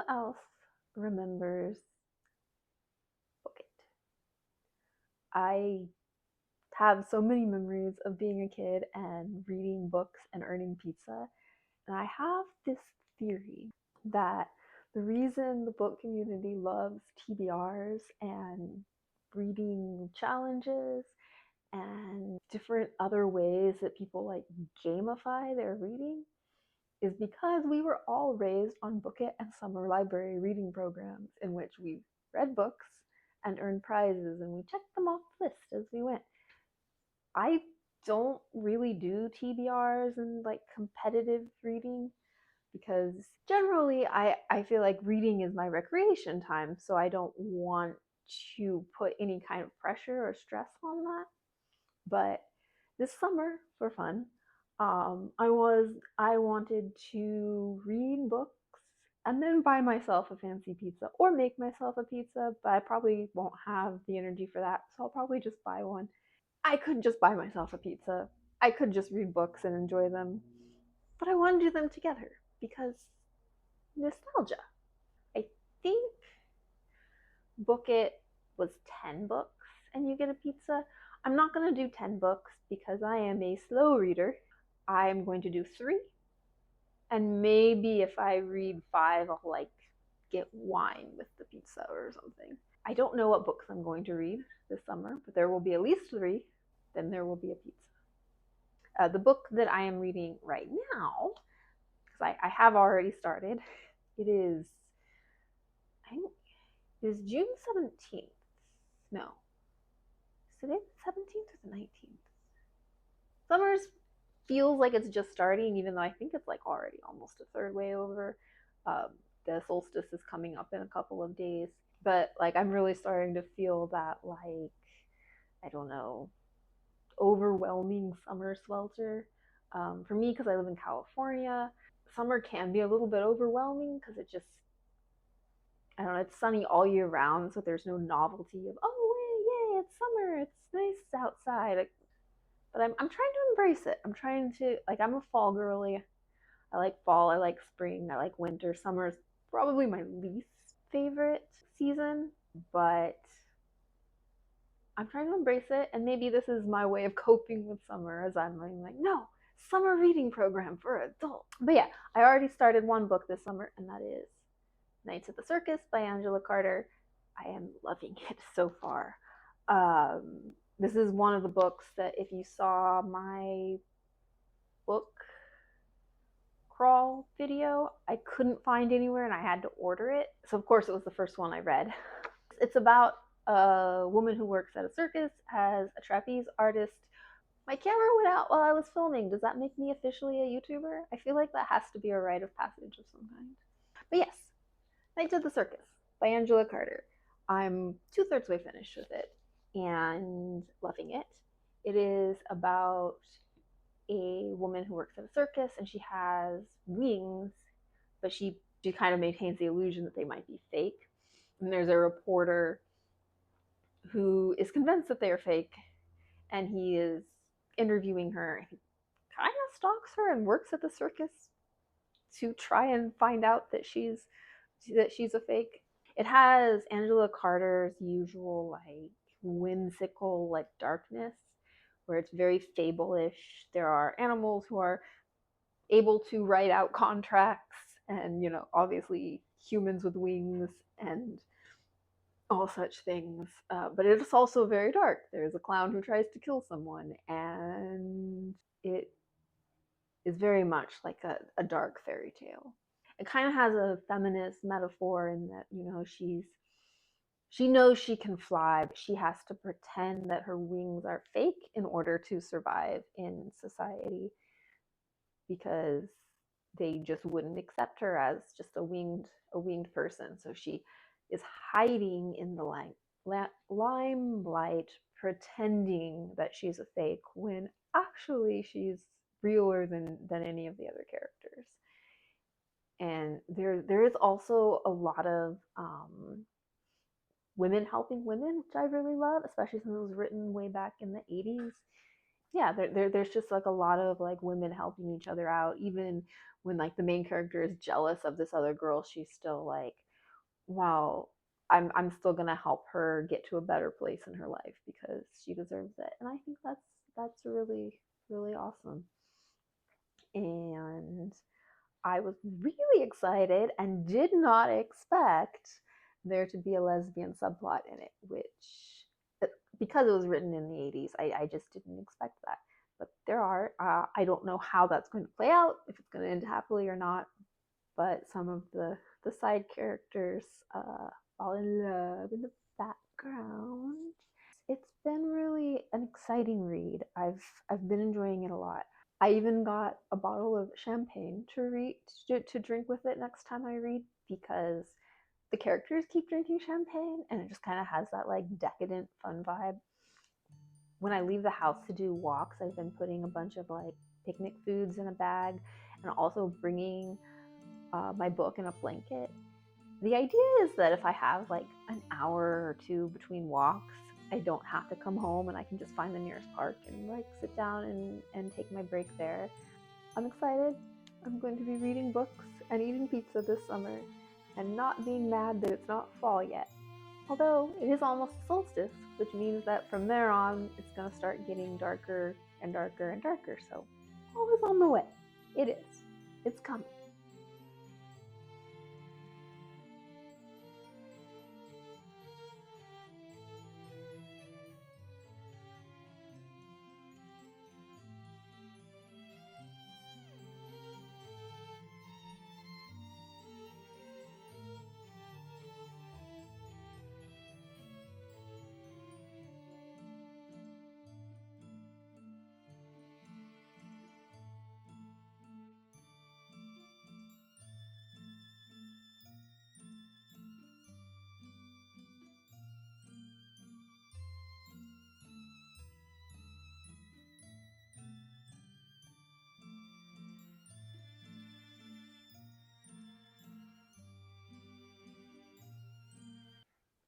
else remembers Book It? I have so many memories of being a kid and reading books and earning pizza. And I have this theory that the reason the book community loves TBRs and reading challenges and different other ways that people like gamify their reading is because we were all raised on Book It and summer library reading programs in which we read books and earned prizes and we checked them off the list as we went. I don't really do TBRs and like competitive reading because generally I feel like reading is my recreation time, so I don't want to put any kind of pressure or stress on that. But this summer, for fun, I wanted to read books and then buy myself a fancy pizza or make myself a pizza, but I probably won't have the energy for that, so I'll probably just buy one. I could just buy myself a pizza. I could just read books and enjoy them, but I want to do them together because nostalgia. I think Book It was 10 books and you get a pizza. I'm not going to do 10 books because I am a slow reader. I'm going to do 3. And maybe if I read 5, I'll like get wine with the pizza or something. I don't know what books I'm going to read this summer, but there will be at least 3. Then there will be a pizza. The book that I am reading right now, because I have already started, it is, I think, it is June 17th. No. Is today the 17th or the 19th? Summer's feels like it's just starting, even though I think it's like already almost a third way over. Um, the solstice is coming up in a couple of days. But like I'm really starting to feel that like, I don't know, overwhelming summer swelter. For me, because I live in California, summer can be a little bit overwhelming because it just, I don't know, it's sunny all year round, so there's no novelty of, oh, yay, it's summer, it's nice outside. Like, but I'm trying to embrace it. I'm trying to, like, I'm a fall girly. I like fall, I like spring, I like winter. Summer is probably my least favorite season, but I'm trying to embrace it, and maybe this is my way of coping with summer as I'm like, no, summer reading program for adults. But yeah, I already started one book this summer, and that is Nights at the Circus by Angela Carter. I am loving it so far. This is one of the books that if you saw my book crawl video, I couldn't find anywhere and I had to order it. So of course it was the first one I read. It's about a woman who works at a circus as a trapeze artist. My camera went out while I was filming. Does that make me officially a YouTuber? I feel like that has to be a rite of passage of some kind. But yes, Nights at the Circus by Angela Carter. I'm 2/3 way finished with it and loving it. It is about a woman who works at a circus and she has wings, but she kind of maintains the illusion that they might be fake. And there's a reporter who is convinced that they are fake, and he is interviewing her. He kind of stalks her and works at the circus to try and find out that she's a fake. It has Angela Carter's usual like whimsical like darkness, where it's very fable-ish. There are animals who are able to write out contracts, and obviously humans with wings and all such things. But it is also very dark. There's a clown who tries to kill someone, and it is very much like a dark fairy tale. It kind of has a feminist metaphor in that she knows she can fly, but she has to pretend that her wings are fake in order to survive in society because they just wouldn't accept her as just a winged person. So she is hiding in the limelight, pretending that she's a fake when actually she's realer than any of the other characters. And there is also a lot of women helping women, which I really love, especially since it was written way back in the 80s. yeah, there's just like a lot of like women helping each other out. Even when like the main character is jealous of this other girl, she's still like, wow, I'm still gonna help her get to a better place in her life because she deserves it. And I think that's really, really awesome. And I was really excited and did not expect there to be a lesbian subplot in it, which, because it was written in the 80s, I just didn't expect that. But there are. I don't know how that's going to play out, if it's going to end happily or not. But some of the side characters fall in love in the background. It's been really an exciting read. I've been enjoying it a lot. I even got a bottle of champagne to read to drink with it next time I read because the characters keep drinking champagne and it just kind of has that like decadent fun vibe. When I leave the house to do walks, I've been putting a bunch of like picnic foods in a bag and also bringing my book in a blanket. The idea is that if I have like an hour or two between walks, I don't have to come home and I can just find the nearest park and like sit down and take my break there. I'm excited. I'm going to be reading books and eating pizza this summer and not being mad that it's not fall yet. Although it is almost solstice, which means that from there on it's going to start getting darker and darker and darker. So all is on the way. It is. It's coming.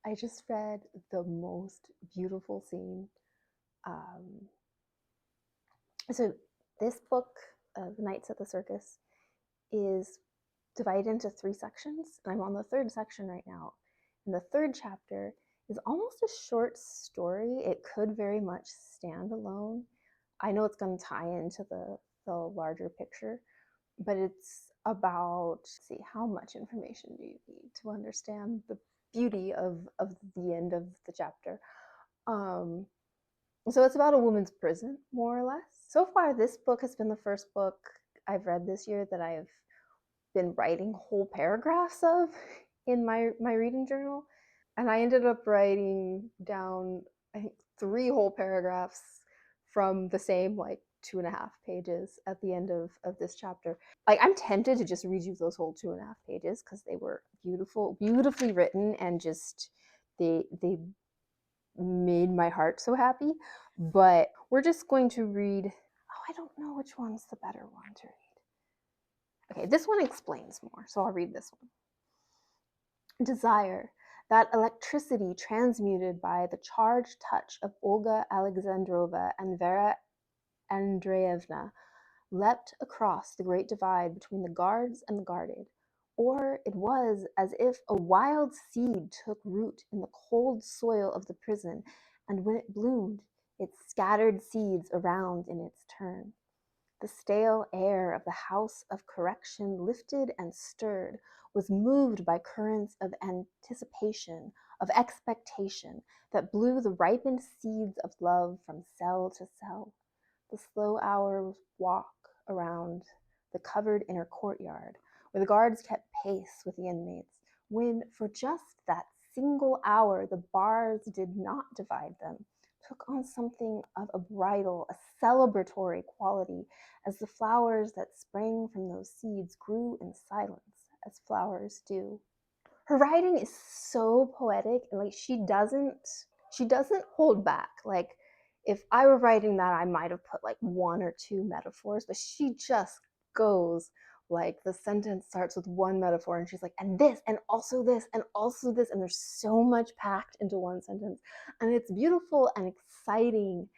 I just read the most beautiful scene. Um, so this book, The Nights at the Circus, is divided into three sections, and I'm on the third section right now. And the third chapter is almost a short story. It could very much stand alone. I know it's going to tie into the larger picture, but it's about, see, how much information do you need to understand the beauty of the end of the chapter? Um, so it's about a woman's prison, more or less. So far, this book has been the first book I've read this year that I've been writing whole paragraphs of in my reading journal. And I ended up writing down, I think, three whole paragraphs from the same like 2.5 pages at the end of this chapter. Like, I'm tempted to just read you those whole 2.5 pages because they were beautifully written, and just they made my heart so happy. But we're just going to read. Oh, I don't know which one's the better one to read. Okay, this one explains more, so I'll read this one. Desire, that electricity transmuted by the charged touch of Olga Alexandrova and Vera Andreevna, leapt across the great divide between the guards and the guarded. Or it was as if a wild seed took root in the cold soil of the prison, and when it bloomed, it scattered seeds around in its turn. The stale air of the house of correction lifted and stirred, was moved by currents of anticipation, of expectation, that blew the ripened seeds of love from cell to cell. The slow hours walk around the covered inner courtyard, where the guards kept pace with the inmates, when for just that single hour the bars did not divide them, took on something of a bridal, a celebratory quality, as the flowers that sprang from those seeds grew in silence, as flowers do. Her writing is so poetic, and like she doesn't hold back. Like, if I were writing that, I might have put like one or two metaphors, but she just goes, like, the sentence starts with one metaphor and she's like, and this and also this and also this, and there's so much packed into one sentence, and it's beautiful and exciting.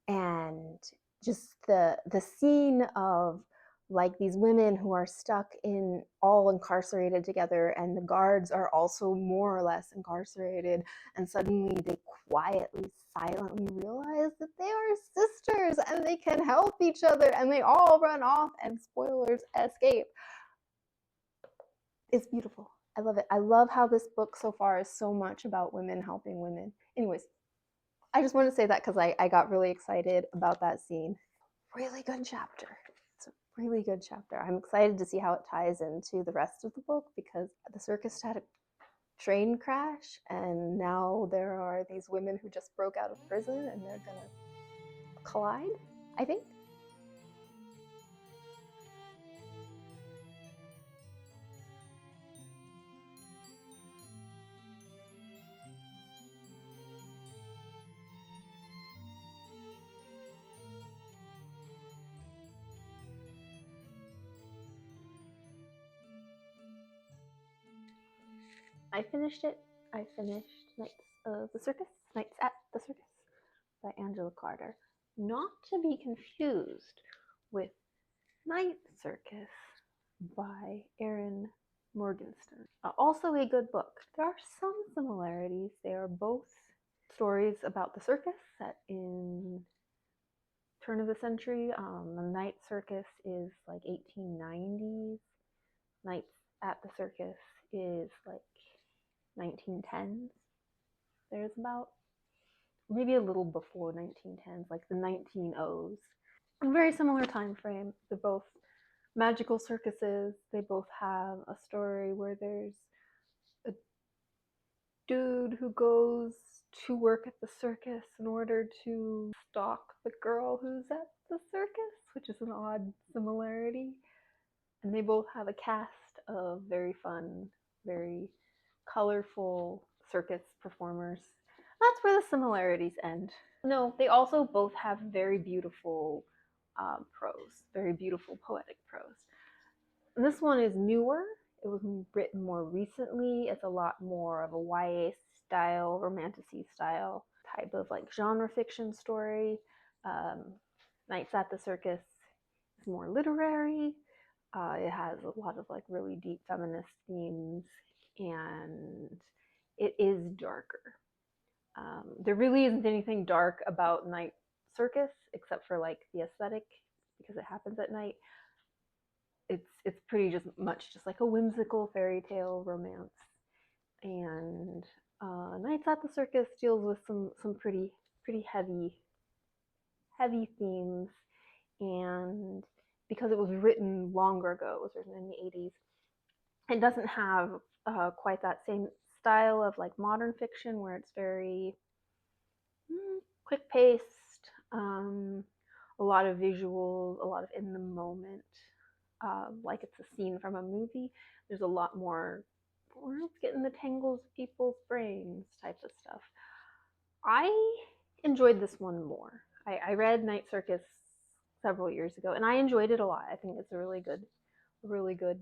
and just the scene of like these women who are stuck in all incarcerated together, and the guards are also more or less incarcerated, and suddenly they quietly, silently realize that they are sisters and they can help each other, and they all run off and, spoilers, escape. It's beautiful. I love it. I love how this book so far is so much about women helping women. Anyways, I just want to say that because I got really excited about that scene. Really good chapter. It's a really good chapter. I'm excited to see how it ties into the rest of the book, because the circus had a train crash, and now there are these women who just broke out of prison and they're gonna collide, I think. I finished it. I finished Nights at the Circus by Angela Carter. Not to be confused with Night Circus by Erin Morgenstern. Also a good book. There are some similarities. They are both stories about the circus set in turn of the century. The Night Circus is like 1890s. Nights at the Circus is like 1910s. There's about maybe a little before 1910s, like the 1900s. A very similar time frame. They're both magical circuses. They both have a story where there's a dude who goes to work at the circus in order to stalk the girl who's at the circus, which is an odd similarity. And they both have a cast of very fun, very colorful circus performers. That's where the similarities end. No, they also both have very beautiful prose, very beautiful poetic prose. And this one is newer. It was written more recently. It's a lot more of a YA style, romanticy style type of like genre fiction story. Nights at the Circus is more literary. It has a lot of like really deep feminist themes, and it is darker. There really isn't anything dark about Night Circus except for like the aesthetic, because it happens at night. It's pretty just much just like a whimsical fairy tale romance, and Nights at the Circus deals with some pretty heavy themes, and because it was written longer ago, it was written in the 80s. It doesn't have quite that same style of like modern fiction where it's very quick paced, a lot of visuals, a lot of in the moment, like it's a scene from a movie. There's a lot more, let's get in the tangles of people's brains type of stuff. I enjoyed this one more. I read Night Circus several years ago, and I enjoyed it a lot. I think it's a really good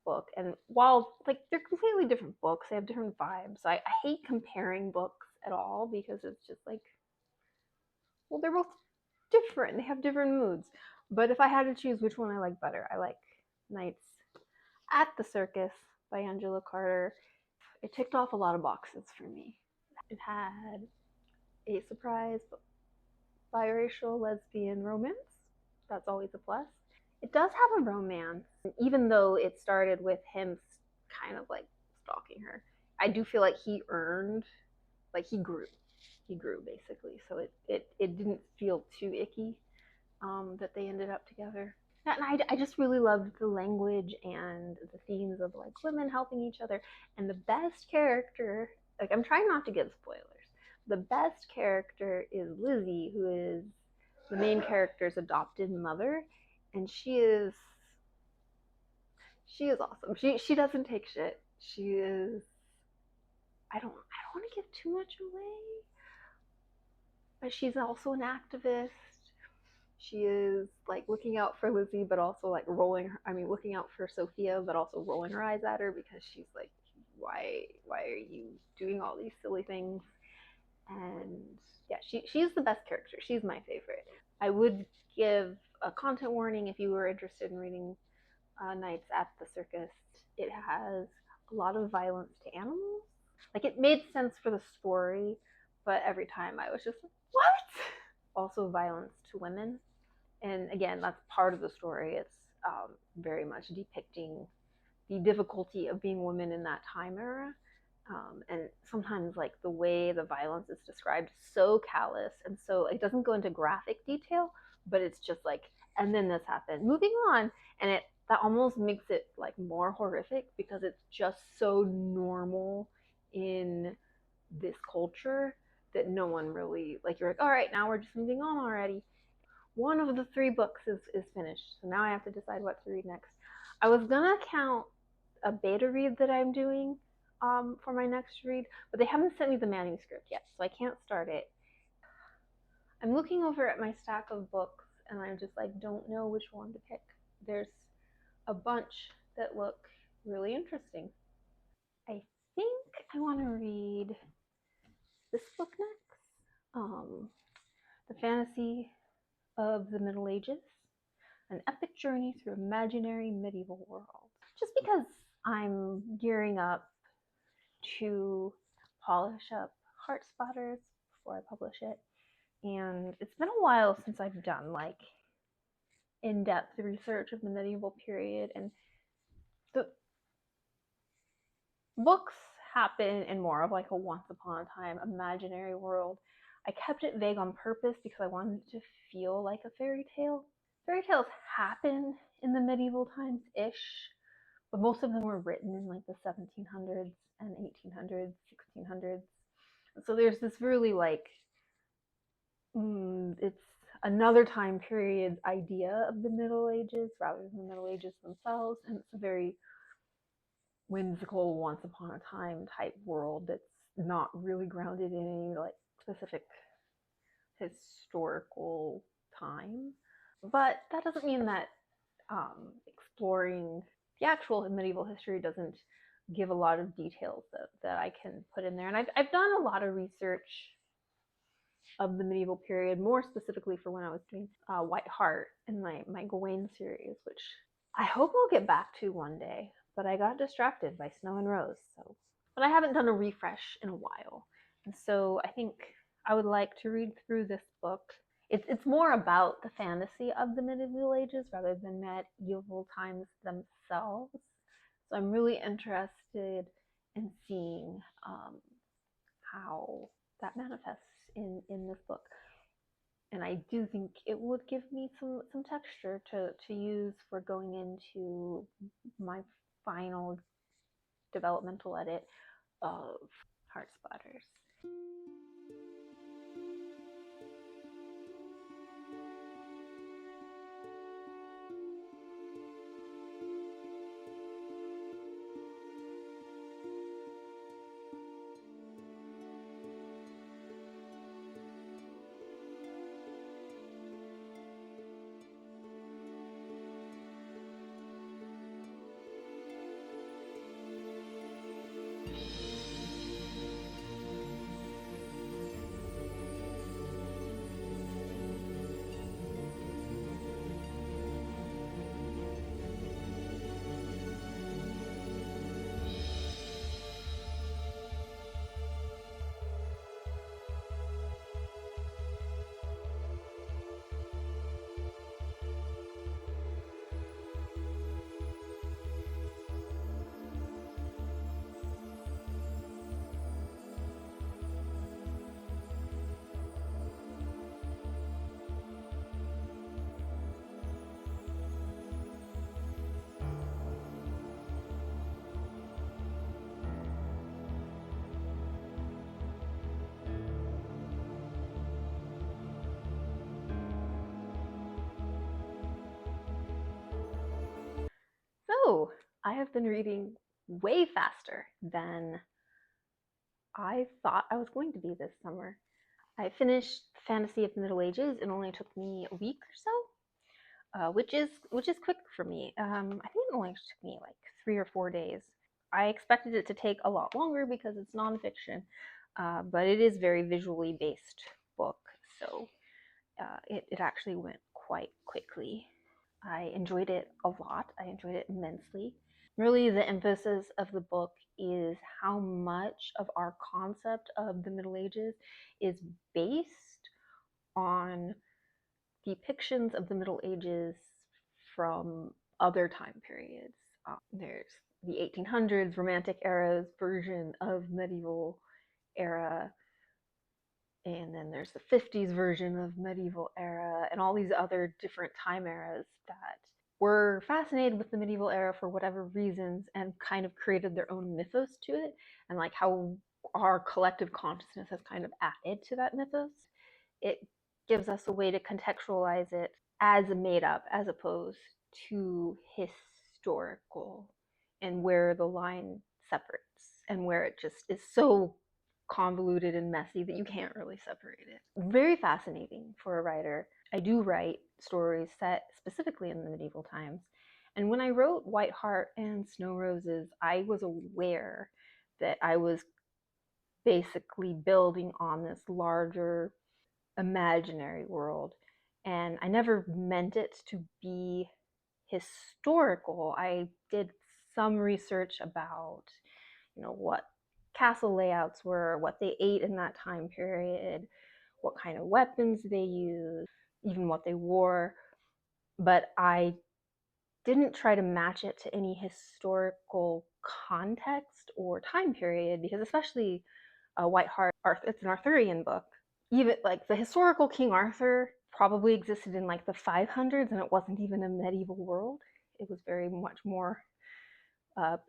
book. And while like they're completely different books, they have different vibes. I hate comparing books at all, because it's just like, well, they're both different. They have different moods. But if I had to choose which one I like better, I like Nights at the Circus by Angela Carter. It ticked off a lot of boxes for me. It had a surprise biracial lesbian romance. That's always a plus. It does have a romance, even though it started with him kind of like stalking her. I do feel like he earned, like he grew basically. So it didn't feel too icky that they ended up together. And I just really loved the language and the themes of like women helping each other. And the best character, like I'm trying not to give spoilers, the best character is Lizzie, who is the main character's adopted mother, and she is awesome. She doesn't take shit. She is, I don't want to give too much away, but she's also an activist. She is like looking out for Lizzie, but also like looking out for Sophia, but also rolling her eyes at her, because she's like, why are you doing all these silly things? And yeah, she's the best character. She's my favorite. I would give a content warning if you were interested in reading Nights at the Circus. It has a lot of violence to animals. Like it made sense for the story, but every time I was just like, what? Also violence to women. And again, that's part of the story. It's very much depicting the difficulty of being women in that time era. And sometimes like the way the violence is described is so callous and so it doesn't go into graphic detail, but it's just like, and then this happened, moving on, and it that almost makes it like more horrific because it's just so normal in this culture that no one really like, you're like, all right, now we're just moving on already. One of the three books is finished, so now I have to decide what to read next. I was gonna count a beta read that I'm doing for my next read, but they haven't sent me the manuscript yet, so I can't start it. I'm looking over at my stack of books, and I just like don't know which one to pick. There's a bunch that look really interesting. I think I want to read this book next. The Fantasy of the Middle Ages, an epic journey through imaginary medieval world. Just because I'm gearing up to polish up heart spotters before I publish it. And it's been a while since I've done like in-depth research of the medieval period, and the books happen in more of like a once upon a time imaginary world. I kept it vague on purpose because I wanted it to feel like a fairy tale. Fairy tales happen in the medieval times ish, but most of them were written in like the 1700s and 1800s, 1600s. So there's this really like, it's another time period idea of the Middle Ages rather than the Middle Ages themselves, and it's a very whimsical, once upon a time type world that's not really grounded in any like specific historical time. But that doesn't mean that exploring the actual medieval history doesn't give a lot of details that I can put in there. And I've done a lot of research of the medieval period, more specifically for when I was doing White Heart in my Gawain series, which I hope I'll get back to one day. But I got distracted by Snow and Rose, so. But I haven't done a refresh in a while, and so I think I would like to read through this book. It's more about the fantasy of the medieval ages rather than medieval times themselves. So I'm really interested in seeing how that manifests in this book. And I do think it would give me some texture to use for going into my final developmental edit of Heart Splatters. So I have been reading way faster than I thought I was going to be this summer. I finished Fantasy of the Middle Ages. It only took me a week or so, which is quick for me. I think it only took me like 3 or 4 days. I expected it to take a lot longer because it's nonfiction, but it is very visually based book, so it actually went quite quickly. I enjoyed it a lot. I enjoyed it immensely. Really, the emphasis of the book is how much of our concept of the Middle Ages is based on depictions of the Middle Ages from other time periods. There's the 1800s, Romantic era's version of medieval era, and then there's the 50s version of medieval era, and all these other different time eras that were fascinated with the medieval era for whatever reasons and kind of created their own mythos to it, and like how our collective consciousness has kind of added to that mythos. It gives us a way to contextualize it as made up as opposed to historical, and where the line separates and where it just is so convoluted and messy that you can't really separate it. Very fascinating for a writer. I do write stories set specifically in the medieval times. And when I wrote White Heart and Snow Roses, I was aware that I was basically building on this larger imaginary world. And I never meant it to be historical. I did some research about, what castle layouts were, what they ate in that time period, what kind of weapons they used, even what they wore. But I didn't try to match it to any historical context or time period, because especially White Hart, it's an Arthurian book. Even like the historical King Arthur probably existed in like the 500s, and it wasn't even a medieval world. It was very much more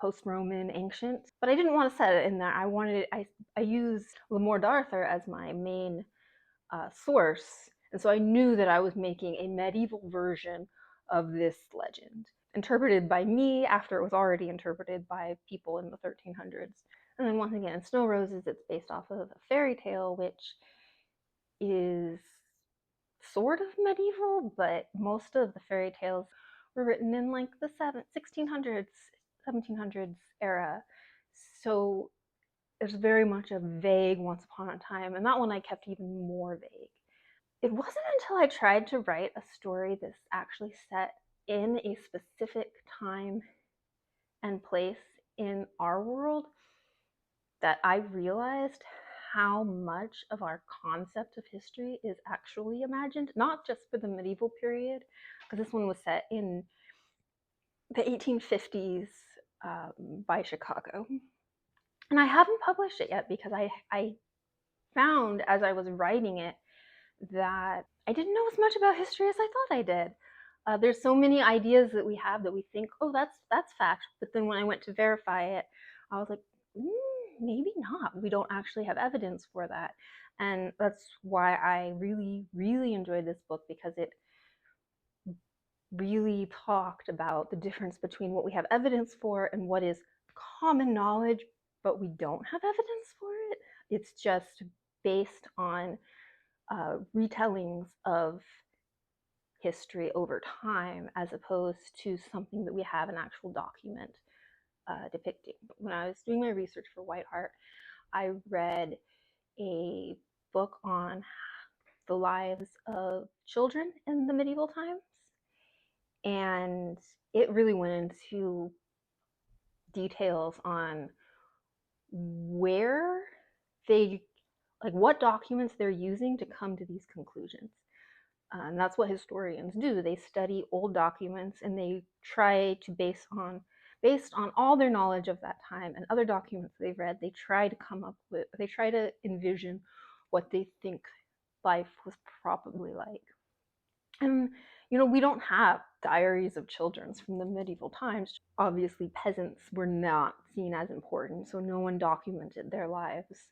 post-Roman, ancient. But I didn't want to set it in there. I used Lamore d'Arthur as my main source, and so I knew that I was making a medieval version of this legend, interpreted by me after it was already interpreted by people in the 1300s. And then once again, in Snow Roses, it's based off of a fairy tale, which is sort of medieval, but most of the fairy tales were written in like the 1600s, 1700s era. So there's very much a vague once upon a time, and that one I kept even more vague. It wasn't until I tried to write a story that's actually set in a specific time and place in our world that I realized how much of our concept of history is actually imagined, not just for the medieval period, because this one was set in the 1850s by Chicago. And I haven't published it yet because I found as I was writing it that I didn't know as much about history as I thought I did. There's so many ideas that we have that we think, oh, that's fact. But then when I went to verify it, I was like, maybe not. We don't actually have evidence for that. And that's why I really, really enjoyed this book, because it really talked about the difference between what we have evidence for and what is common knowledge, but we don't have evidence for it. It's just based on retellings of history over time, as opposed to something that we have an actual document depicting. When I was doing my research for White Heart, I read a book on the lives of children in the medieval times, and it really went into details on where they, like, what documents they're using to come to these conclusions. And that's what historians do. They study old documents and they try to based on all their knowledge of that time and other documents they've read, they try to envision what they think life was probably like. And we don't have diaries of children from the medieval times. Obviously, peasants were not seen as important, so no one documented their lives.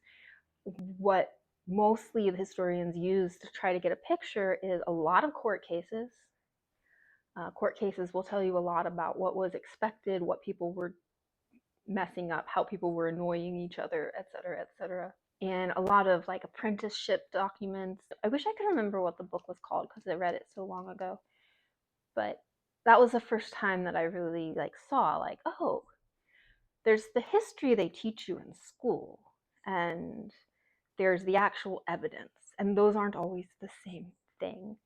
What mostly the historians use to try to get a picture is a lot of court cases. Court cases will tell you a lot about what was expected, what people were messing up, how people were annoying each other, etc., etc. And a lot of like apprenticeship documents. I wish I could remember what the book was called because I read it so long ago. But that was the first time that I really like saw like, oh, there's the history they teach you in school, and there's the actual evidence, and those aren't always the same thing.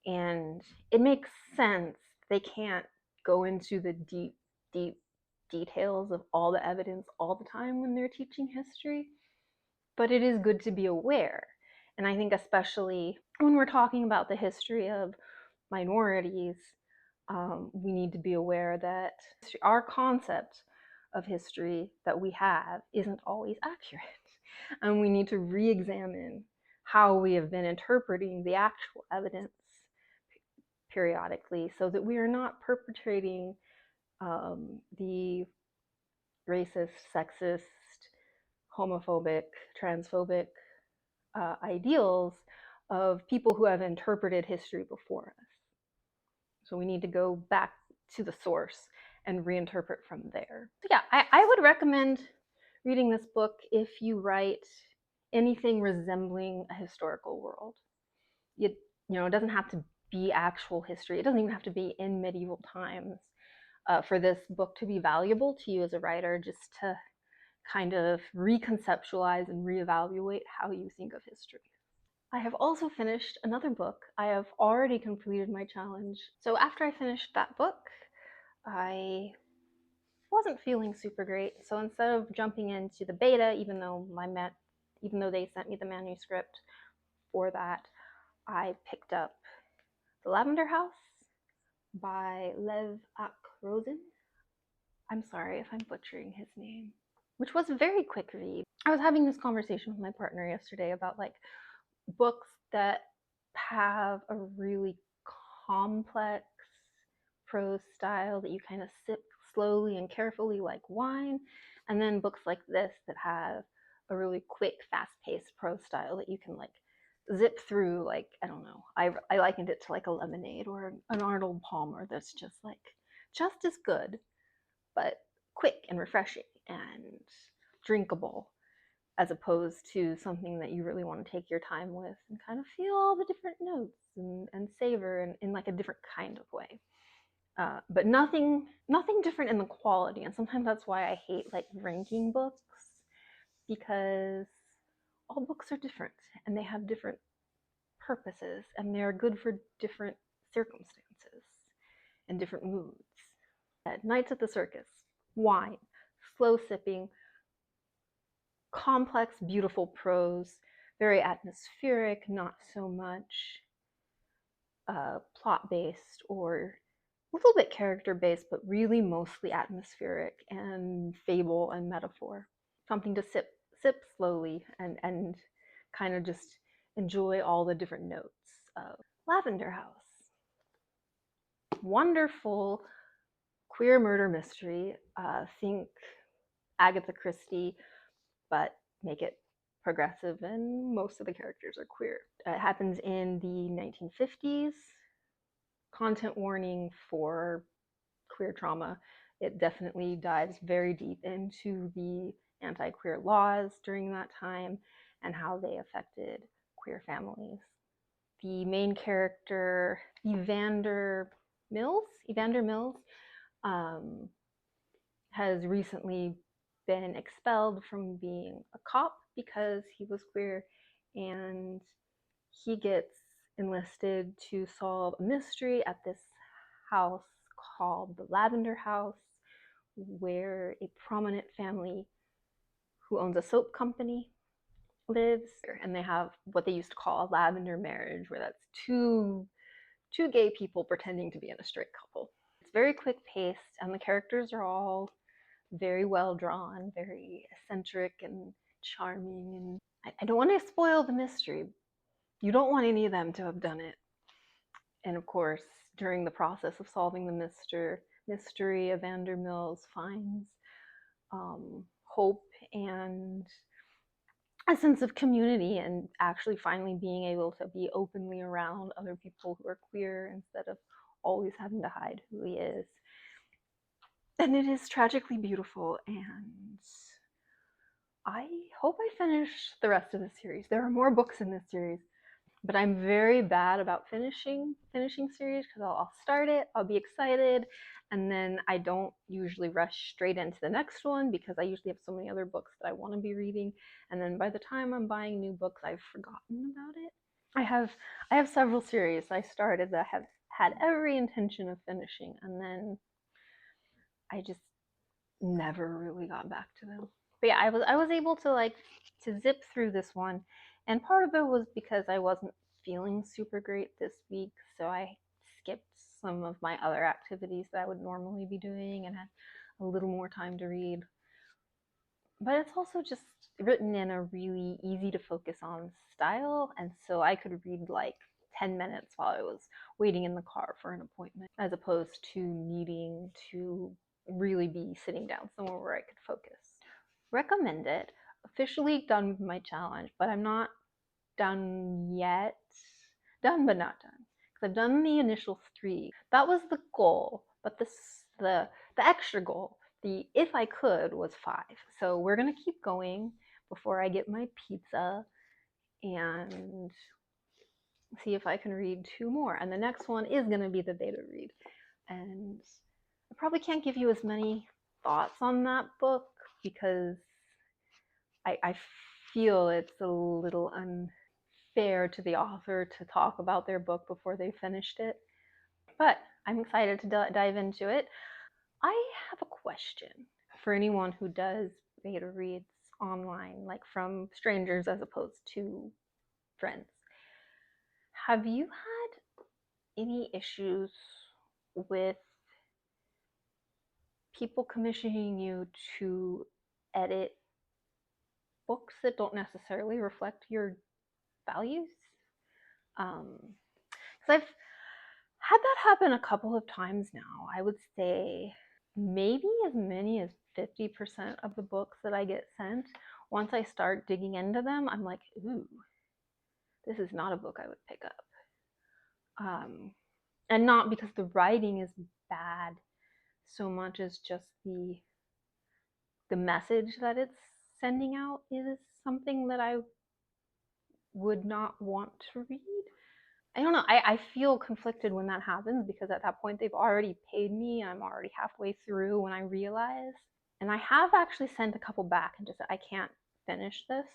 And it makes sense. They can't go into the deep, deep details of all the evidence all the time when they're teaching history, but it is good to be aware. And I think especially when we're talking about the history of minorities, we need to be aware that our concept of history that we have isn't always accurate. And we need to re-examine how we have been interpreting the actual evidence periodically so that we are not perpetrating the racist, sexist, homophobic, transphobic ideals of people who have interpreted history before us. So we need to go back to the source and reinterpret from there. So yeah, I would recommend reading this book if you write anything resembling a historical world. It doesn't have to be actual history. It doesn't even have to be in medieval times for this book to be valuable to you as a writer, just to kind of reconceptualize and reevaluate how you think of history. I have also finished another book. I have already completed my challenge. So after I finished that book, I wasn't feeling super great. So instead of jumping into the beta, even though they sent me the manuscript for that, I picked up The Lavender House by Lev Ac Rosen. I'm sorry if I'm butchering his name, which was a very quick read. I was having this conversation with my partner yesterday about books that have a really complex prose style that you kind of sip slowly and carefully like wine, and then books like this that have a really quick, fast-paced prose style that you can zip through. I don't know, I likened it to a lemonade or an Arnold Palmer that's just as good, but quick and refreshing and drinkable, as opposed to something that you really want to take your time with and kind of feel all the different notes and savor in a different kind of way. But nothing different in the quality. And sometimes that's why I hate ranking books, because all books are different and they have different purposes and they're good for different circumstances and different moods. Nights at the Circus, wine, slow sipping, complex, beautiful prose, very atmospheric, not so much plot-based or a little bit character-based, but really mostly atmospheric and fable and metaphor. Something to sip slowly and kind of just enjoy all the different notes of Lavender House. Wonderful queer murder mystery. Think Agatha Christie, but make it progressive, and most of the characters are queer. It happens in the 1950s. Content warning for queer trauma. It definitely dives very deep into the anti-queer laws during that time and how they affected queer families. The main character, Evander Mills, has recently been expelled from being a cop because he was queer, and he gets enlisted to solve a mystery at this house called the Lavender House, where a prominent family who owns a soap company lives, and they have what they used to call a lavender marriage, where that's two gay people pretending to be in a straight couple. It's very quick paced, and the characters are all very well drawn, very eccentric and charming. And I don't want to spoil the mystery. You don't want any of them to have done it. And of course, during the process of solving the mystery, Evander Mills finds hope and a sense of community, and actually finally being able to be openly around other people who are queer instead of always having to hide who he is. And it is tragically beautiful, and I hope I finish the rest of the series. There are more books in this series, but I'm very bad about finishing series, because I'll start it, I'll be excited, And then I don't usually rush straight into the next one because I usually have so many other books that I want to be reading. And then by the time I'm buying new books, I've forgotten about it. I have several series I started that have had every intention of finishing, and then I just never really got back to them. But yeah, I was able to zip through this one, and part of it was because I wasn't feeling super great this week, so I skipped some of my other activities that I would normally be doing and had a little more time to read. But it's also just written in a really easy to focus on style, and so I could read like 10 minutes while I was waiting in the car for an appointment, as opposed to needing to really be sitting down somewhere where I could focus. Recommend it. Officially done with my challenge, but I'm not done yet. Done but not done. Because I've done the initial 3. That was the goal, but the extra goal, the if I could, was 5. So we're gonna keep going before I get my pizza and see if I can read 2 more. And the next one is gonna be the beta read. And I probably can't give you as many thoughts on that book because I feel it's a little unfair to the author to talk about their book before they finished it. But I'm excited to dive into it. I have a question for anyone who does beta reads online, like from strangers as opposed to friends. Have you had any issues with people commissioning you to edit books that don't necessarily reflect your values? Because I've had that happen a couple of times now. I would say maybe as many as 50% of the books that I get sent, once I start digging into them, I'm like, ooh, this is not a book I would pick up. And not because the writing is bad so much as just the message that it's sending out is something that I would not want to read. I don't know. I feel conflicted when that happens because at that point they've already paid me. I'm already halfway through when I realize. And I have actually sent a couple back and just said, I can't finish this.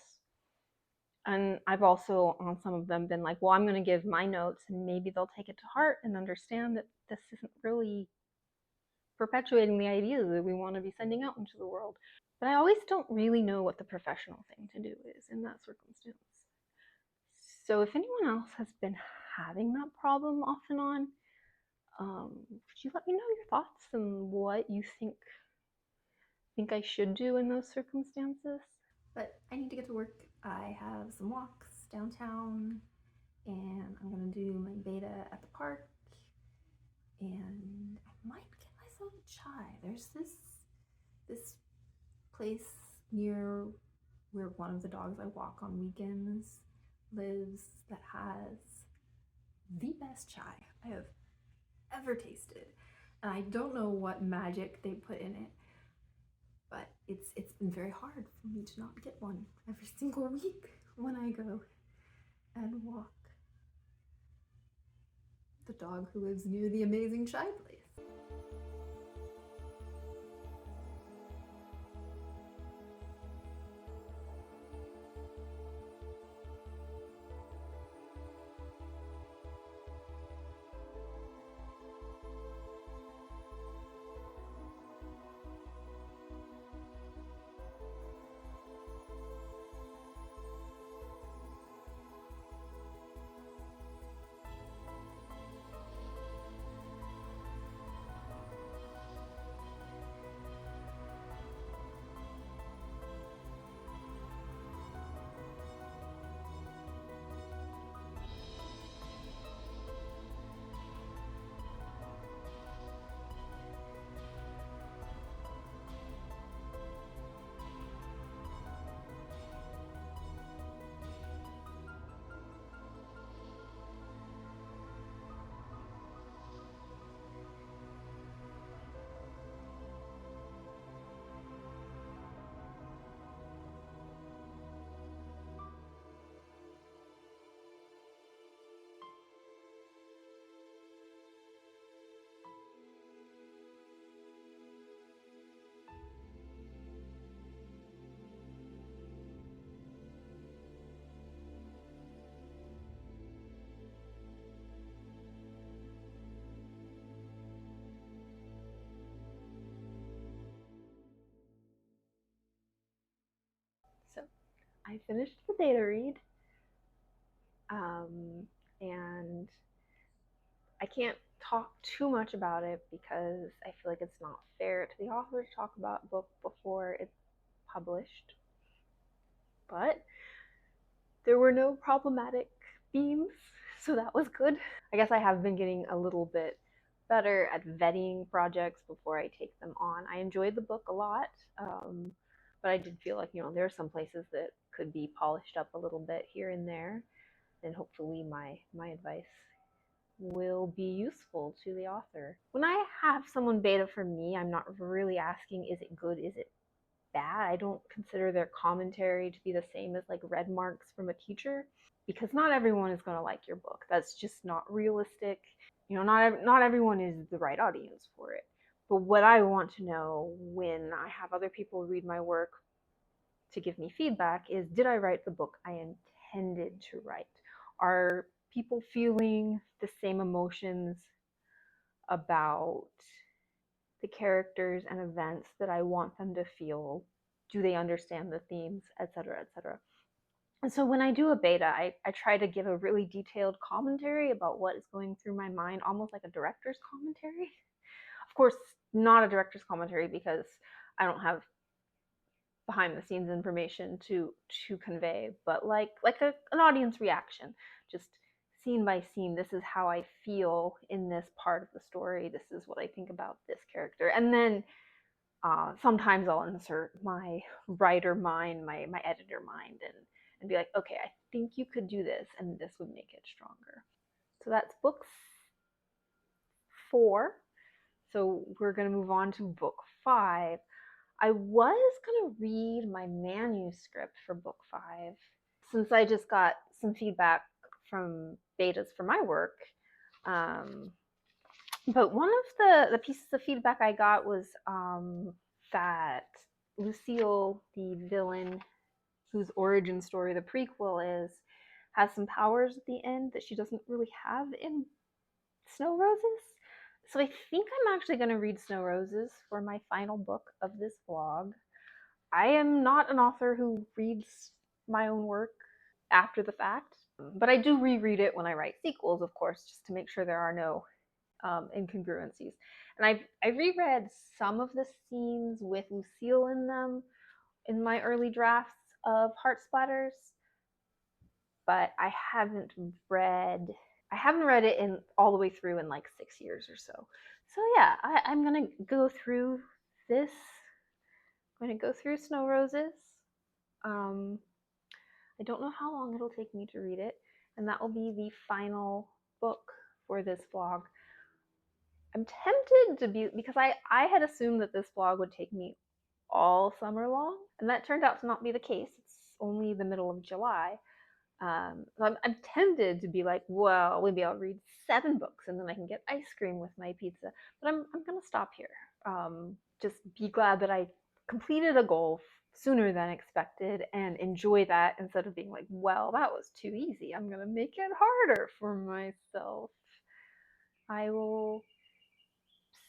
And I've also on some of them been like, well, I'm going to give my notes and maybe they'll take it to heart and understand that this isn't really perpetuating the ideas that we want to be sending out into the world. But I always don't really know what the professional thing to do is in that circumstance. So if anyone else has been having that problem off and on, could you let me know your thoughts and what you think I should do in those circumstances? But I need to get to work. I have some walks downtown, and I'm gonna do my beta at the park, and I might get myself a chai. There's this place near where one of the dogs I walk on weekends lives that has the best chai I have ever tasted. And I don't know what magic they put in it, but it's been very hard for me to not get one every single week when I go and walk the dog who lives near the amazing chai place. I finished the beta read, um, and I can't talk too much about it because I feel like it's not fair to the author to talk about a book before it's published. But there were no problematic themes, so that was good. I guess I have been getting a little bit better at vetting projects before I take them on. I enjoyed the book a lot, but I did feel like, there are some places that could be polished up a little bit here and there, and hopefully my advice will be useful to the author. When I have someone beta for me, I'm not really asking, is it good, is it bad? I don't consider their commentary to be the same as like red marks from a teacher, because not everyone is going to like your book. That's just not realistic. Not everyone is the right audience for it. But what I want to know when I have other people read my work to give me feedback is, did I write the book I intended to write? Are people feeling the same emotions about the characters and events that I want them to feel? Do they understand the themes, etc., etc.? And so when I do a beta, I try to give a really detailed commentary about what is going through my mind, almost like a director's commentary. Of course, not a director's commentary because I don't have behind the scenes information to convey, but an audience reaction, just scene by scene. This is how I feel in this part of the story. This is what I think about this character, and then sometimes I'll insert my writer mind, my editor mind, and be like, okay, I think you could do this, and this would make it stronger. So that's book 4. So we're going to move on to book 5. I was going to read my manuscript for book 5 since I just got some feedback from betas for my work. But one of the pieces of feedback I got was that Lucille, the villain whose origin story the prequel is, has some powers at the end that she doesn't really have in Snow Roses. So I think I'm actually going to read Snow Roses for my final book of this vlog. I am not an author who reads my own work after the fact, but I do reread it when I write sequels, of course, just to make sure there are no incongruencies. And I reread some of the scenes with Lucille in them in my early drafts of Heart Splatters, but I haven't read it in all the way through in like 6 years or so. So yeah, I'm gonna go through this. I'm gonna go through Snow Roses. Um, I don't know how long it'll take me to read it, and that will be the final book for this vlog. I'm tempted to be, because I had assumed that this vlog would take me all summer long, and that turned out to not be the case. It's only the middle of July. So I'm tempted to be like, well, maybe I'll read 7 books and then I can get ice cream with my pizza. But I'm gonna stop here. Just be glad that I completed a goal sooner than expected and enjoy that instead of being like, well, that was too easy. I'm gonna make it harder for myself. I will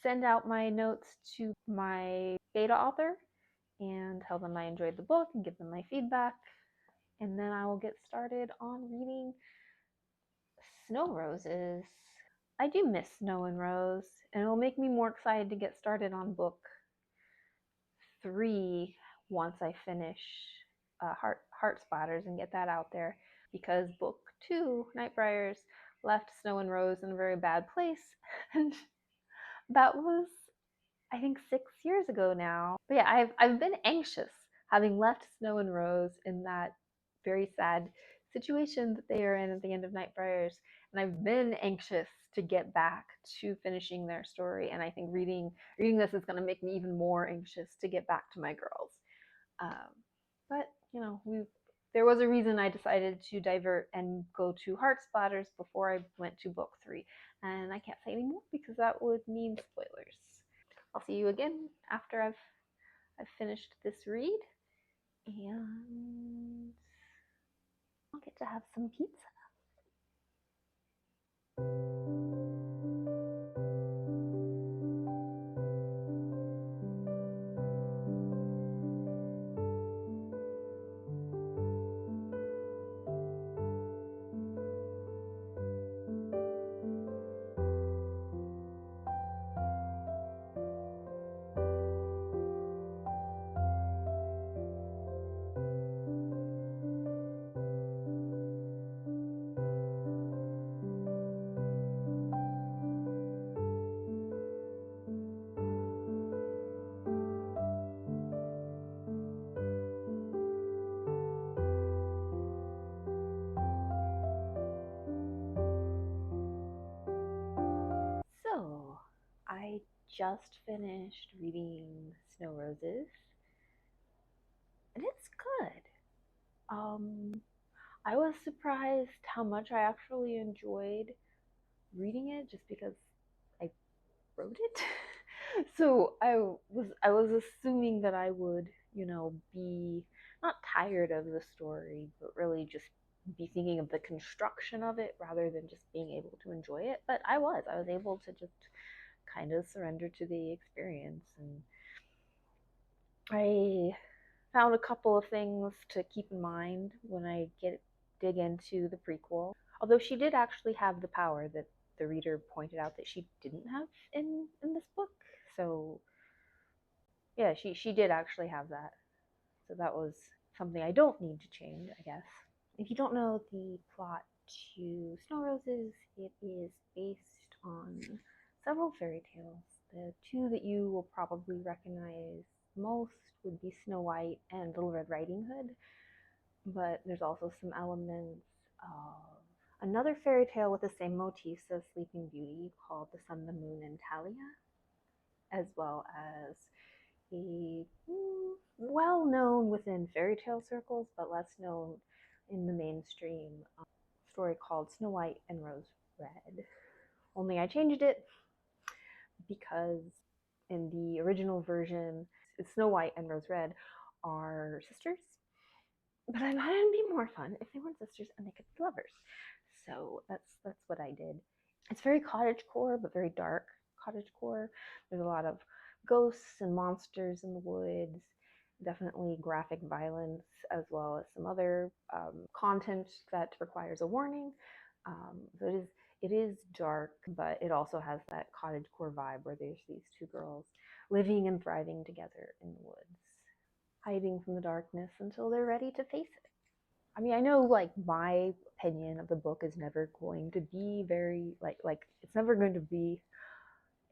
send out my notes to my beta author and tell them I enjoyed the book and give them my feedback. And then I will get started on reading Snow Roses. I do miss Snow and Rose, and it will make me more excited to get started on book 3 once I finish Heart Splatters and get that out there, because book 2, Nightbriars, left Snow and Rose in a very bad place, and that was, I think, 6 years ago now. But yeah, I've been anxious having left Snow and Rose in that very sad situation that they are in at the end of Nightbriars, and I've been anxious to get back to finishing their story. And I think reading this is going to make me even more anxious to get back to my girls. But there was a reason I decided to divert and go to Heart Splatters before I went to book 3, and I can't say anymore because that would mean spoilers. I'll see you again after I've finished this read, and I'll get to have some pizza. just finished reading Snow Roses, and it's good. I was surprised how much I actually enjoyed reading it just because I wrote it. So I was assuming that I would, be not tired of the story, but really just be thinking of the construction of it rather than just being able to enjoy it. But I was able to just kind of surrender to the experience, and I found a couple of things to keep in mind when I dig into the prequel. Although she did actually have the power that the reader pointed out that she didn't have in this book. So yeah, she did actually have that. So that was something I don't need to change, I guess. If you don't know the plot to Snow Roses, it is based on several fairy tales. The two that you will probably recognize most would be Snow White and Little Red Riding Hood, but there's also some elements of another fairy tale with the same motifs as Sleeping Beauty called The Sun, the Moon, and Talia, as well as a well known within fairy tale circles, but less known in the mainstream story called Snow White and Rose Red. Only I changed it because in the original version, Snow White and Rose Red are sisters. But I thought it'd be more fun if they weren't sisters and they could be lovers. So that's what I did. It's very cottagecore, but very dark cottagecore. There's a lot of ghosts and monsters in the woods. Definitely graphic violence, as well as some other content that requires a warning. So it is dark, but it also has that cottagecore vibe where there's these two girls living and thriving together in the woods, hiding from the darkness until they're ready to face it. I mean, I know like my opinion of the book is never going to be very like it's never going to be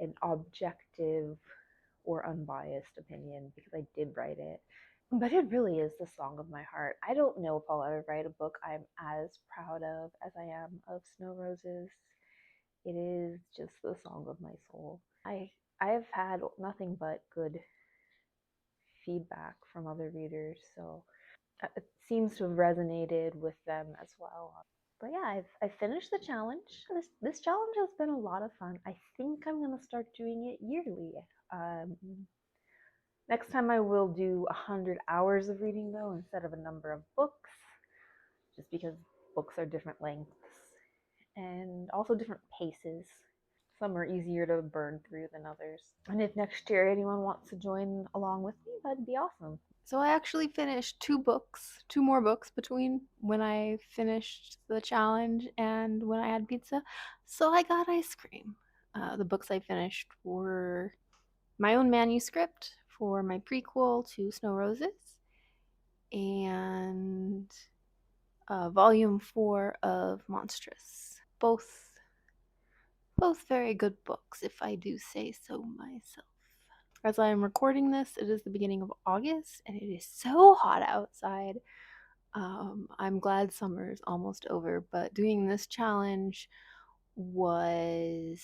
an objective or unbiased opinion because I did write it. But it really is the song of my heart. I don't know if I'll ever write a book I'm as proud of as I am of Snow Roses. It is just the song of my soul. I've had nothing but good feedback from other readers, so it seems to have resonated with them as well. But yeah, I've finished the challenge. This challenge has been a lot of fun. I think I'm gonna start doing it yearly. Um, Next time I will do 100 hours of reading though instead of a number of books, just because books are different lengths and also different paces. Some are easier to burn through than others. And if next year anyone wants to join along with me, that'd be awesome. So I actually finished two more books between when I finished the challenge and when I had pizza. So I got ice cream. The books I finished were my own manuscript for my prequel to Snow Roses and volume 4 of Monstrous. Both very good books, if I do say so myself. As I am recording this, it is the beginning of August, and it is so hot outside. I'm glad summer is almost over, but doing this challenge was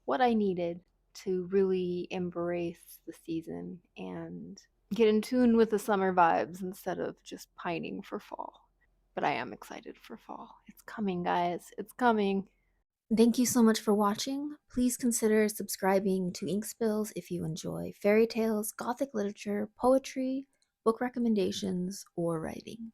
what I needed to really embrace the season and get in tune with the summer vibes instead of just pining for fall. But I am excited for fall. It's coming, guys. It's coming. Thank you so much for watching. Please consider subscribing to Ink Spills if you enjoy fairy tales, gothic literature, poetry, book recommendations, or writing.